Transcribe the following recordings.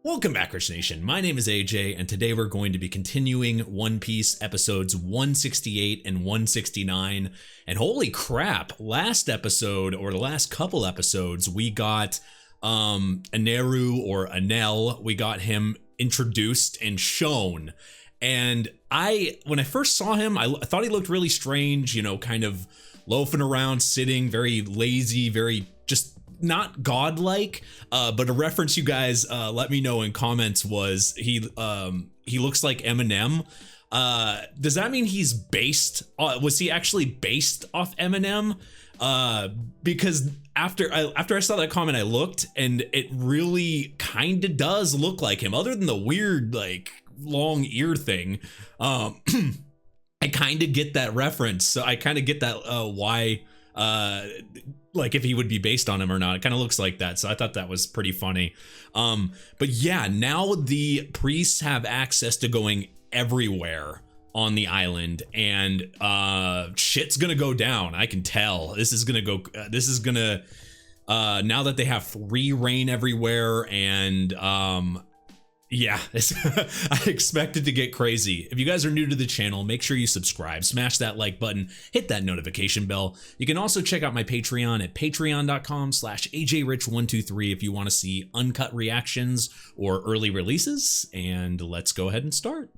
Welcome back, Rich Nation. My name is AJ, and today we're going to be continuing One Piece episodes 168 and 169. And holy crap, last episode, or the last couple episodes, we got Aneru or Anel. We got him introduced and shown. And when I first saw him, I thought he looked really strange, you know, kind of loafing around, sitting, very lazy, very just not godlike, but a reference you guys let me know in comments was he looks like Eminem. Does that mean he's based? Was he actually based off Eminem? Because after I saw that comment, I looked and it really kind of does look like him, other than the weird like long ear thing. I kind of get that reference, so I kind of get that why. Like if he would be based on him or not. It kind of looks like that, so I thought that was pretty funny. But yeah, now the priests have access to going everywhere on the island, and shit's gonna go down. I can tell this is gonna go. Now that they have free reign everywhere, and yeah, I expect it to get crazy. If you guys are new to the channel, make sure you subscribe, smash that like button, hit that notification bell. You can also check out my Patreon at patreon.com/ajrich123 if you want to see uncut reactions or early releases. And let's go ahead and start.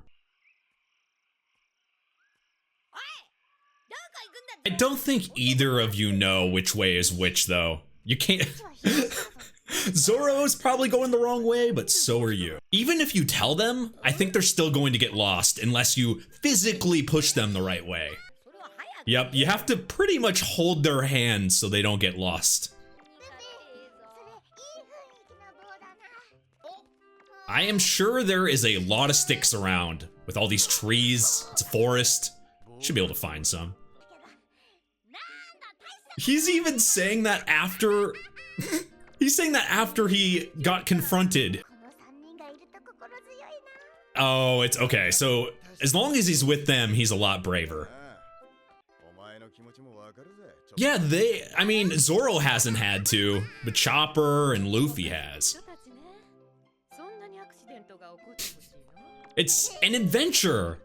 I don't think either of you know which way is which, though. You can't. Zoro's probably going the wrong way, but so are you. Even if you tell them, I think they're still going to get lost unless you physically push them the right way. Yep, you have to pretty much hold their hands so they don't get lost. I am sure there is a lot of sticks around with all these trees. It's a forest. Should be able to find some. He's even saying that after... He's saying that after he got confronted. Oh, it's okay. So as long as he's with them, he's a lot braver. Yeah, I mean, Zoro hasn't had to, but Chopper and Luffy has. It's an adventure.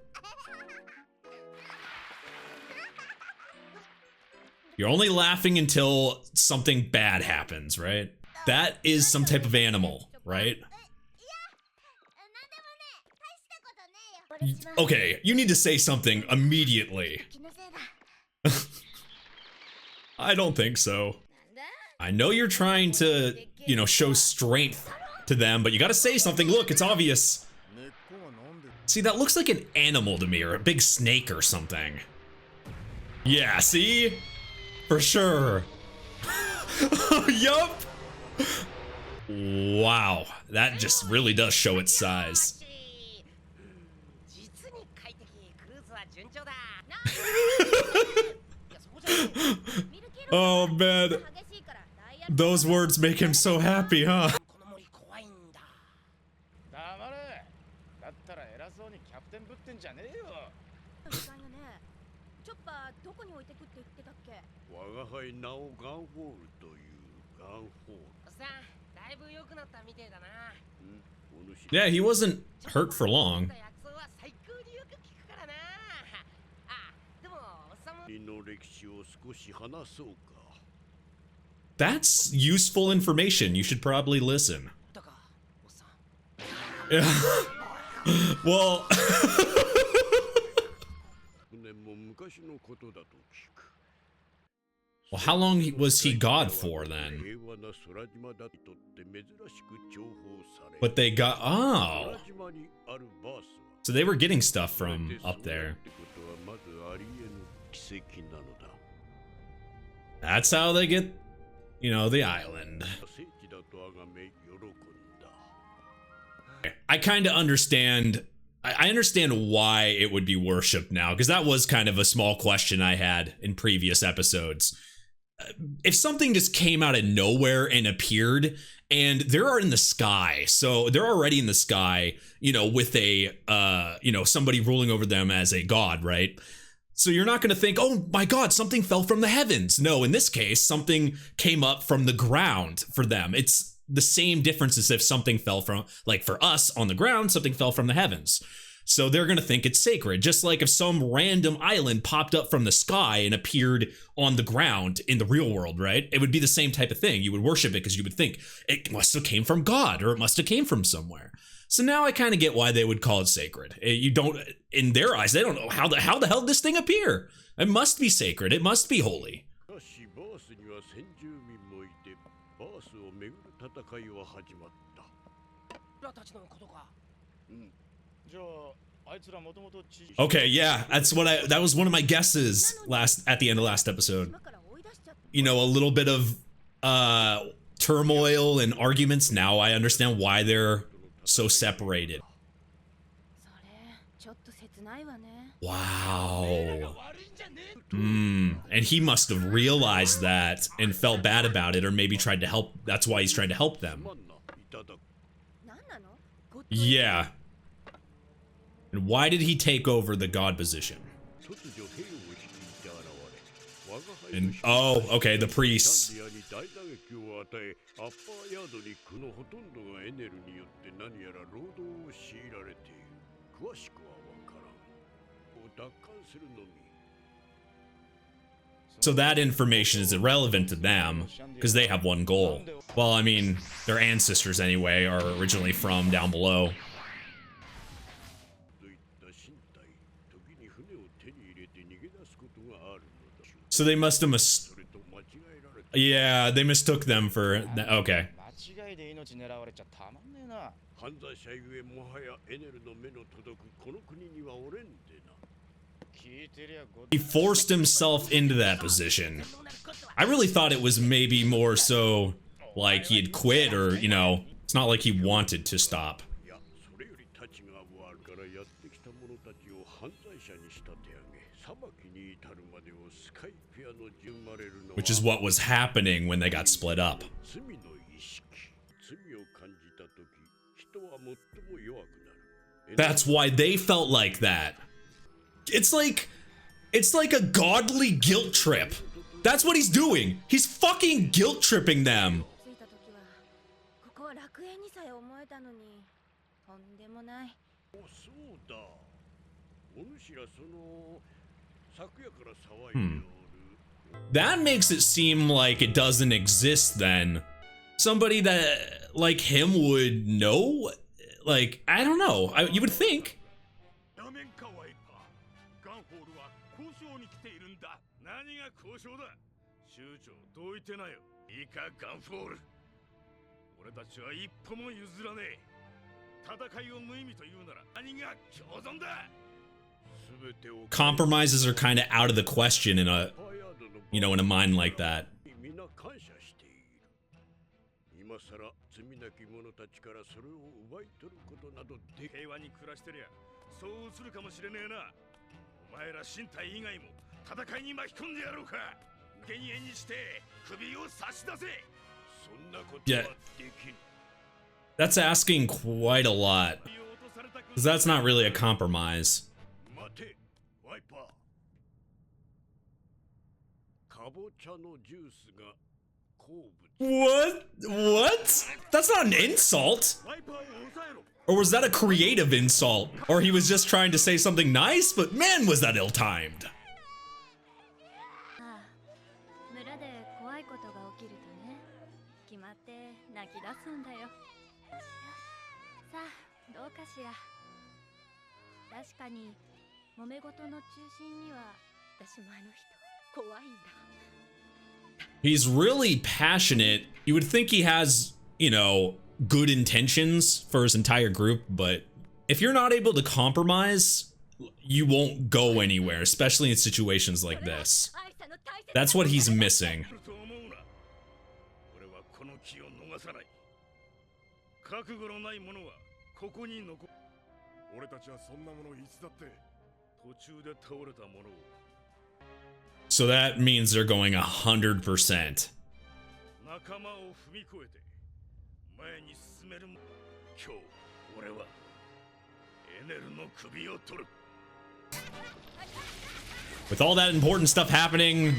You're only laughing until something bad happens, right? That is some type of animal, right? Okay, you need to say something immediately. I don't think so. I know you're trying to, you know, show strength to them, but you gotta say something. Look, it's obvious. See, that looks like an animal to me, or a big snake or something. Yeah, see? For sure. Yup. Wow, that just really does show its size. Oh man, those words make him so happy, huh? Yeah, he wasn't hurt for long. That's useful information. You should probably listen. Yeah. Well, well, how long was he God for then? But they got, oh. So they were getting stuff from up there. That's how they get, you know, the island. I kind of understand. I understand why it would be worshipped now, because that was kind of a small question I had in previous episodes. If something just came out of nowhere and appeared, and they're in the sky, so they're already in the sky, you know, with a, you know, somebody ruling over them as a god, right? So you're not going to think, oh my god, something fell from the heavens. No, in this case, something came up from the ground for them. It's the same difference as if something fell from, like for us on the ground, something fell from the heavens. So they're going to think it's sacred, just like if some random island popped up from the sky and appeared on the ground in the real world, right? It would be the same type of thing. You would worship it because you would think it must have came from God, or it must have came from somewhere. So now I kind of get why they would call it sacred. You don't, in their eyes, they don't know how the hell did this thing appear? It must be sacred. It must be holy. Okay, yeah, that was one of my guesses at the end of last episode. You know, a little bit of turmoil and arguments. Now I understand why they're so separated. Wow. And he must have realized that and felt bad about it, or maybe tried to help. That's why he's trying to help them. Yeah. And why did he take over the god position? And oh, okay, the priests. So that information is irrelevant to them because they have one goal. Well, I mean, their ancestors anyway are originally from down below. So they must have yeah, they mistook them for okay. He forced himself into that position. I really thought it was maybe more so like he had quit, or, you know, it's not like he wanted to stop. Which is what was happening when they got split up. That's why they felt like that. It's like a godly guilt trip. That's what he's doing. He's fucking guilt tripping them. That makes it seem like it doesn't exist then. Somebody that, like him, would know? Like, I don't know. You would think. Compromises are kind of out of the question in a, you know, in a mind like that. Yeah. That's asking quite a lot. Because that's not really a compromise. What? What? That's not an insult. Or was that a creative insult? Or he was just trying to say something nice, but man, was that ill-timed. He's really passionate. You would think he has, you know, good intentions for his entire group, but if you're not able to compromise, you won't go anywhere, especially in situations like this. That's what he's missing. So that means they're going 100%. With all that important stuff happening,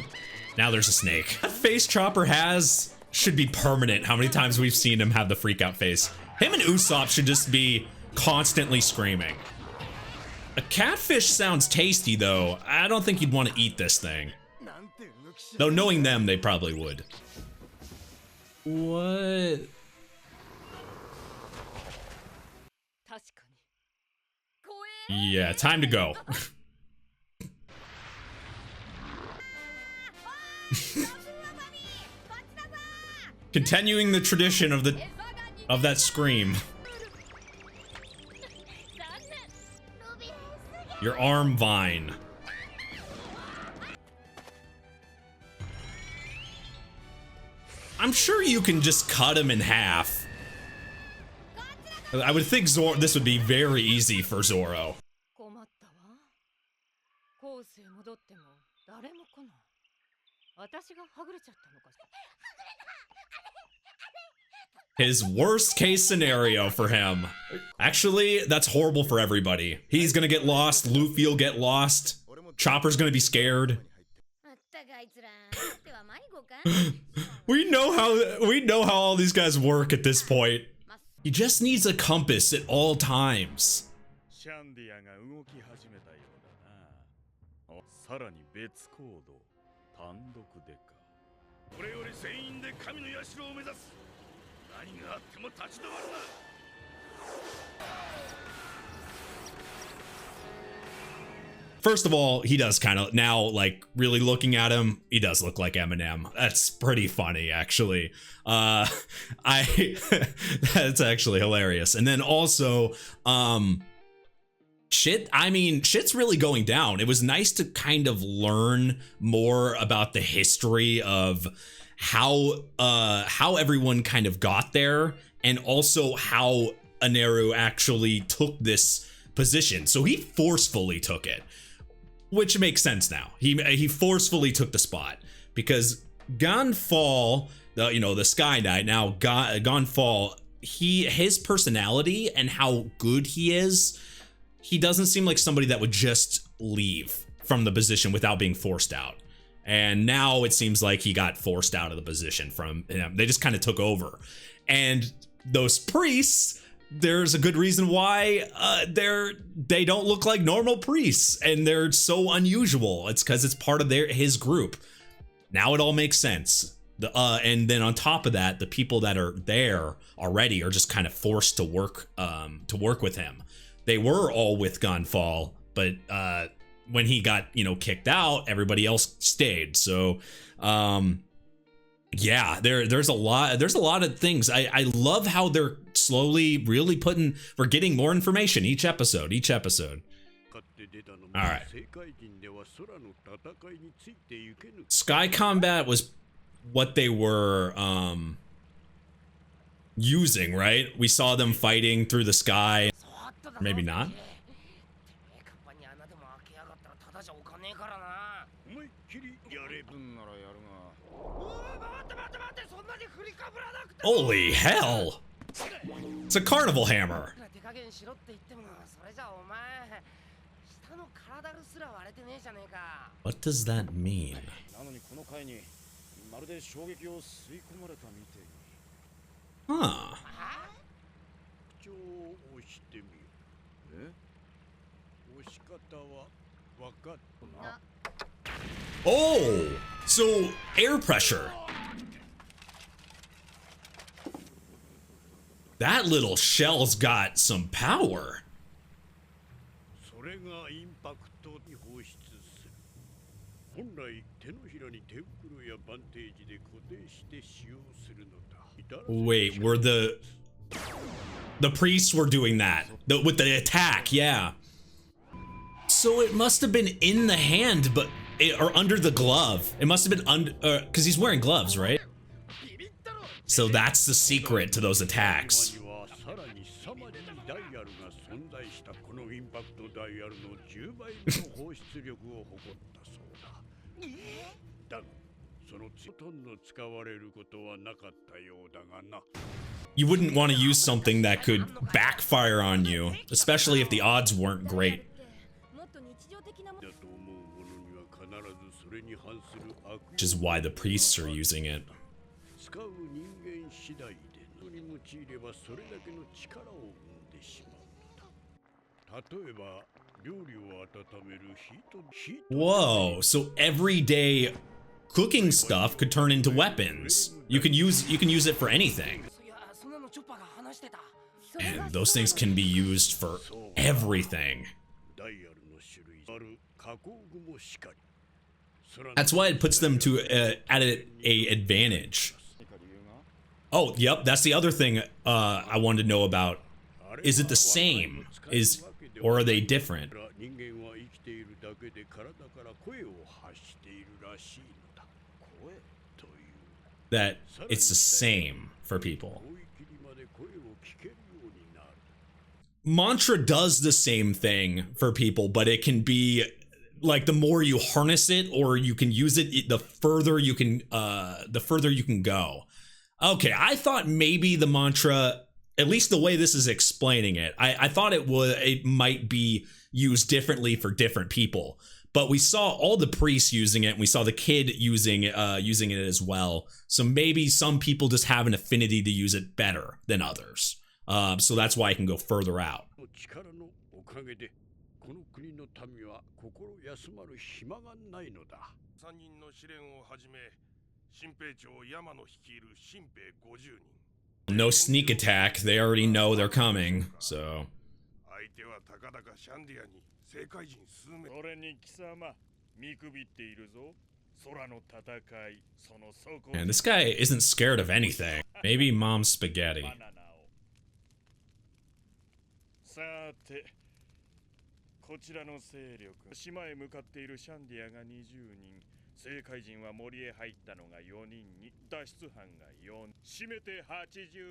now there's a snake. That face Chopper has should be permanent. How many times we've seen him have the freak out face. Him and Usopp should just be constantly screaming. A catfish sounds tasty though. I don't think you'd want to eat this thing. Though knowing them, they probably would. What? Yeah, time to go. Continuing the tradition of that scream. Your arm vine. I'm sure you can just cut him in half. I would think this would be very easy for Zoro. His worst case scenario for him. Actually, that's horrible for everybody. He's gonna get lost, Luffy'll get lost, Chopper's gonna be scared. We know how all these guys work at this point. He just needs a compass at all times. First of all, he does kind of now, like, really looking at him, he does look like Eminem. That's pretty funny, actually. That's actually hilarious. And then also, shit's really going down. It was nice to kind of learn more about the history of how everyone kind of got there, and also how Aneru actually took this position. So he forcefully took it, which makes sense now. He forcefully took the spot because Gonfall, the Sky Knight, now Gonfall, his personality and how good he is, he doesn't seem like somebody that would just leave from the position without being forced out. And now it seems like he got forced out of the position from him. They just kind of took over. And those priests, there's a good reason why they don't look like normal priests, and they're so unusual. It's because it's part of his group. Now it all makes sense. And then on top of that, the people that are there already are just kind of forced to work with him. They were all with Gonfall, but when he got kicked out, everybody else stayed. So yeah, there's a lot of things. I love how they're slowly really we're getting more information each episode. All right. Sky combat was what they were using, right? We saw them fighting through the sky. Maybe not. Holy hell! It's a carnival hammer. What does that mean? Huh. Oh, so air pressure. That little shell's got some power. Wait, were the priests were doing that with the attack? Yeah. So it must have been in the hand, or under the glove. It must have been under, because he's wearing gloves, right? So that's the secret to those attacks. You wouldn't want to use something that could backfire on you, especially if the odds weren't great. Which is why the priests are using it. Whoa, so everyday cooking stuff could turn into weapons. You can use it for anything. And those things can be used for everything. That's why it puts them to at a advantage. Oh, yep, that's the other thing I wanted to know about. Is it the same? Or are they different? That it's the same for people. Mantra does the same thing for people, but it can be like the more you harness it or you can use it, the further you can go. Okay, I thought maybe the mantra, at least the way this is explaining it, I thought it might be used differently for different people. But we saw all the priests using it, and we saw the kid using it as well. So maybe some people just have an affinity to use it better than others. So that's why I can go further out. No sneak attack. They already know they're coming, so. Man, this guy isn't scared of anything. Maybe mom's spaghetti.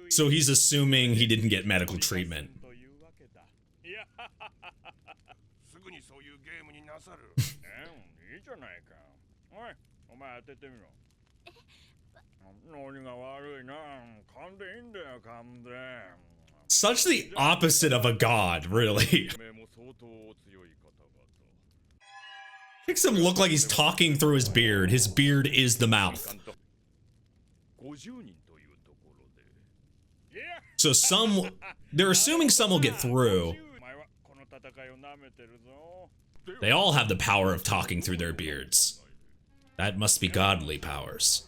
So he's assuming he didn't get medical treatment. Such the opposite of a god, really. Makes him look like he's talking through his beard. His beard is the mouth. So they're assuming some will get through. They all have the power of talking through their beards. That must be godly powers.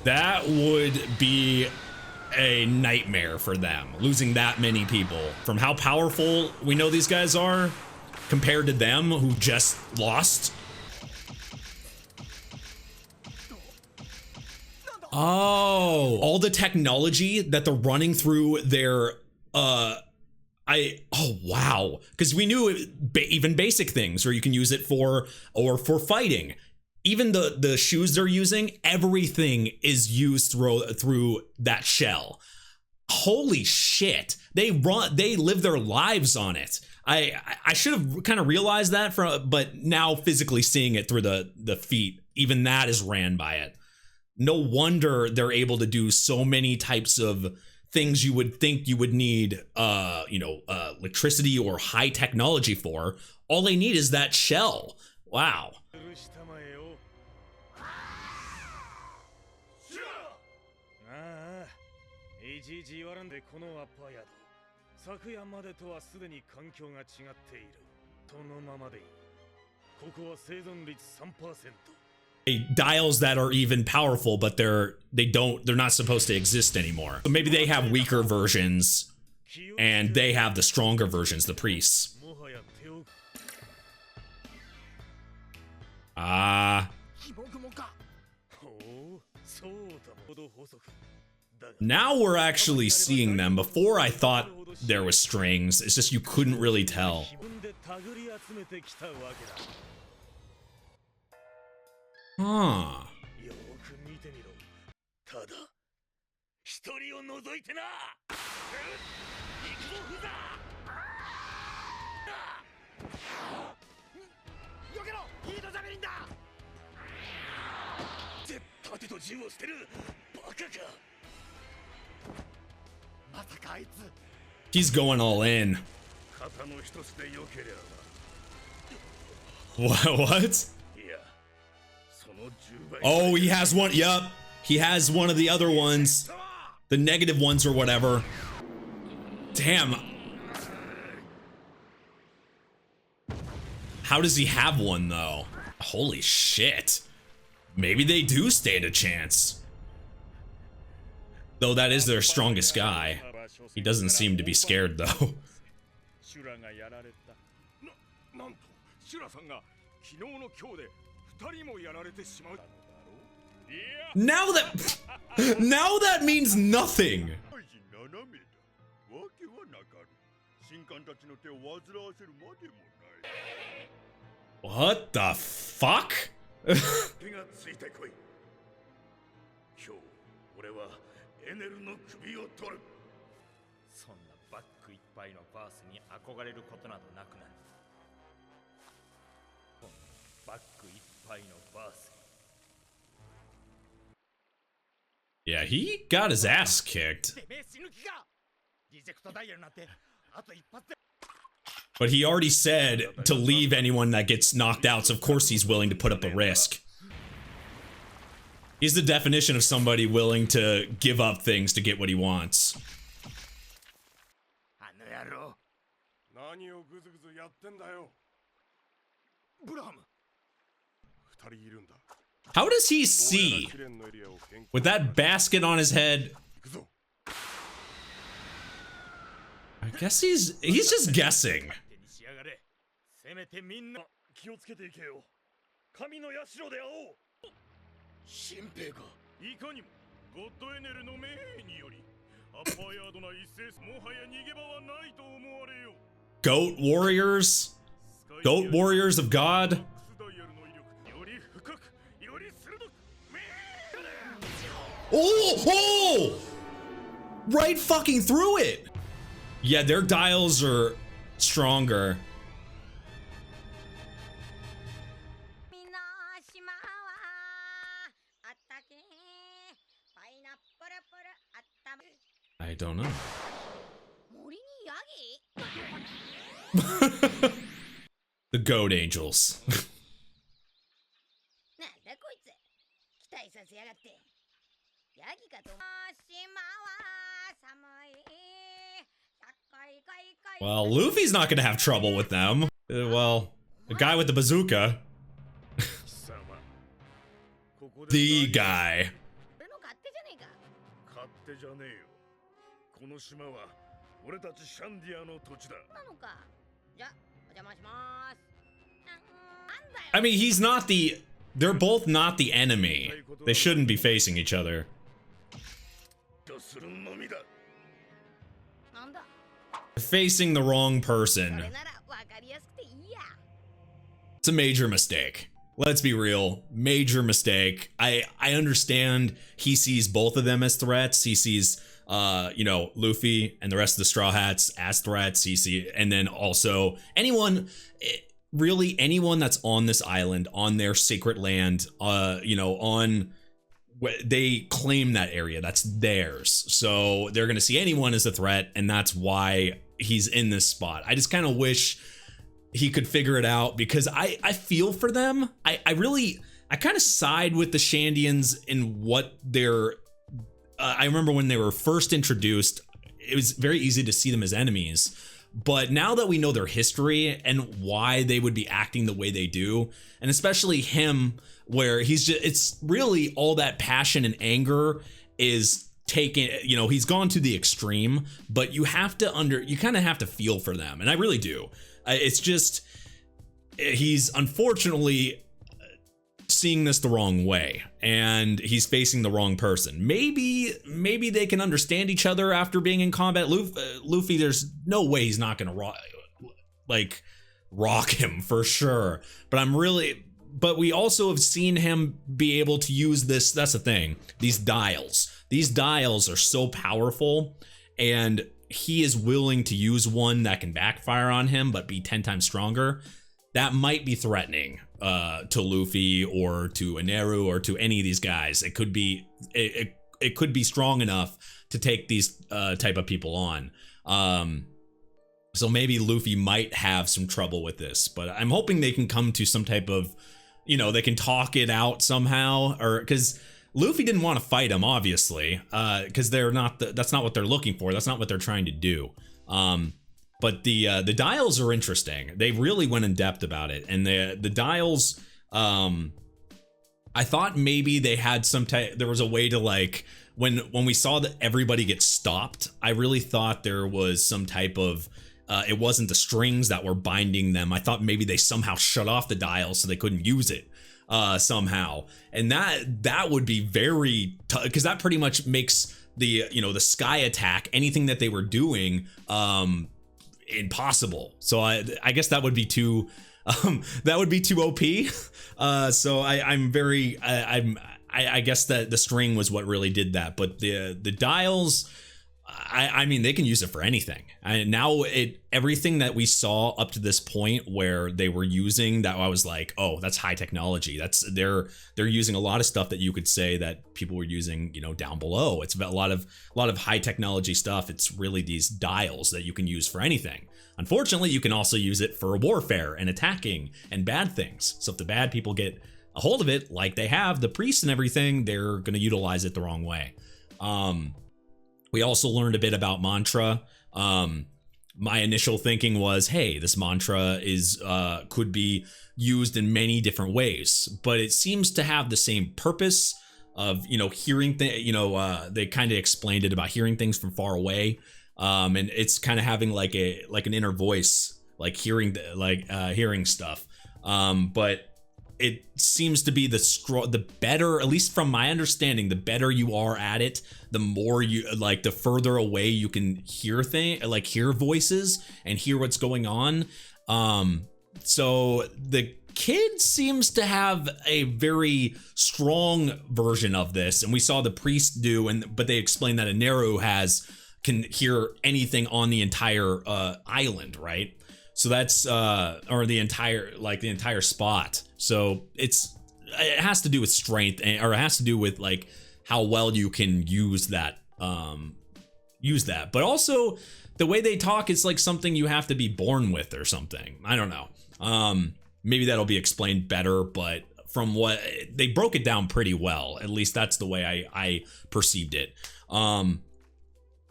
That would be a nightmare for them, losing that many people. From how powerful we know these guys are, compared to them who just lost. Oh, all the technology that they're running through their, oh wow. Because we knew even basic things, or you can use it for fighting. Even the shoes they're using, everything is used through that shell. Holy shit. They live their lives on it. I should have kind of realized that, but now physically seeing it through the feet, even that is ran by it. No wonder they're able to do so many types of things you would think you would need, electricity or high technology for. All they need is that shell. Wow. Dials that are even powerful, but they're not supposed to exist anymore. So maybe they have weaker versions and they have the stronger versions, the priests. Now we're actually seeing them. Before I thought there was strings. It's just you couldn't really tell. Huh. He's going all in. What? Oh, he has one. Yup. He has one of the other ones. The negative ones or whatever. Damn. How does he have one, though? Holy shit. Maybe they do stand a chance. Though that is their strongest guy. He doesn't seem to be scared, though. Now that means nothing. What the fuck? Yeah, he got his ass kicked. But he already said to leave anyone that gets knocked out, so of course he's willing to put up a risk. He's the definition of somebody willing to give up things to get what he wants. How does he see? With that basket on his head. I guess he's just guessing. Goat warriors? Goat warriors of God? Oh! Right fucking through it! Yeah, their dials are stronger. I don't know. The goat angels. Well, Luffy's not gonna have trouble with them. Well, the guy with the bazooka. The guy. I mean, he's not the... They're both not the enemy. They shouldn't be facing each other. Facing the wrong person. It's a major mistake. Let's be real. Major mistake. I understand he sees both of them as threats. He sees, you know, Luffy and the rest of the Straw Hats as threats. And then also anyone, really anyone that's on this island, on their sacred land, you know, they claim that area. That's theirs. So they're going to see anyone as a threat, and that's why he's in this spot. I just kind of wish he could figure it out, because I feel for them. I kind of side with the Shandians in what they're... I remember when they were first introduced, it was very easy to see them as enemies. But now that we know their history and why they would be acting the way they do, and especially him, where he's just, it's really all that passion and anger is taken, you know, he's gone to the extreme, but you kind of have to feel for them. And I really do. It's just, he's unfortunately seeing this the wrong way, and he's facing the wrong person. Maybe they can understand each other after being in combat. Luffy, there's no way he's not gonna rock him for sure. But we also have seen him be able to use this. That's the thing. These dials are so powerful, and he is willing to use one that can backfire on him but be 10 times stronger. That might be threatening to Luffy or to Eneru or to any of these guys. It could be strong enough to take these type of people on. So maybe Luffy might have some trouble with this, but I'm hoping they can come to some type of, you know, they can talk it out somehow, or because Luffy didn't want to fight him, obviously, because they're not. That's not what they're looking for. That's not what they're trying to do. But the dials are interesting. They really went in depth about it, and the dials. I thought maybe they had some type. There was a way to like when we saw that everybody get stopped. I really thought there was some type of. It wasn't the strings that were binding them. I thought maybe they somehow shut off the dial so they couldn't use it somehow, and that would be very because that pretty much makes the the sky attack, anything that they were doing, impossible. So I guess that would be too OP. So I guess that the string was what really did that, but the dials. I mean, they can use it for anything. Now everything that we saw up to this point where they were using that, I was like, oh, that's high technology. They're using a lot of stuff that you could say that people were using, down below. It's about a lot of high technology stuff. It's really these dials that you can use for anything. Unfortunately, you can also use it for warfare and attacking and bad things. So if the bad people get a hold of it, like they have the priests and everything, they're going to utilize it the wrong way. We also learned a bit about mantra. My initial thinking was, hey, this mantra could be used in many different ways, but it seems to have the same purpose of, hearing things. They kind of explained it about hearing things from far away, and it's kind of having like an inner voice, like hearing stuff. But it seems to be the better, at least from my understanding, the better you are at it, the more the further away you can hear hear voices and hear what's going on. So the kid seems to have a very strong version of this, and we saw the priest do, but they explained that Aneru can hear anything on the entire island, right? So that's or the entire spot. So it has to do with strength, or it has to do with like how well you can use that. But also the way they talk is like something you have to be born with or something. I don't know. Maybe that'll be explained better, but from what they broke it down pretty well. At least that's the way I perceived it.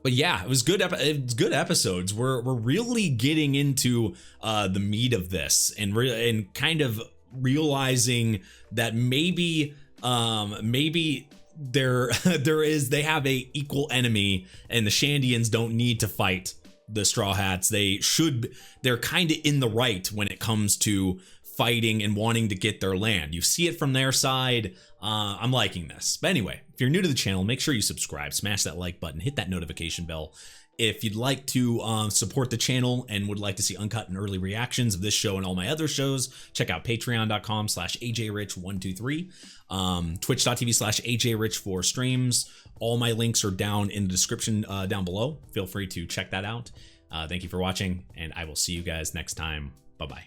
But yeah, it was good. It's good episodes. We're really getting into the meat of this, and kind of realizing that maybe they have a equal enemy, and the Shandians don't need to fight the Straw Hats. They're kind of in the right when it comes to fighting and wanting to get their land. You see it from their side. I'm liking this. But anyway, if you're new to the channel, make sure you subscribe, smash that like button, hit that notification bell. If you'd like to support the channel and would like to see uncut and early reactions of this show and all my other shows, check out patreon.com/ajrich123, twitch.tv/ajrich for streams. All my links are down in the description down below. Feel free to check that out. Thank you for watching, and I will see you guys next time. Bye-bye.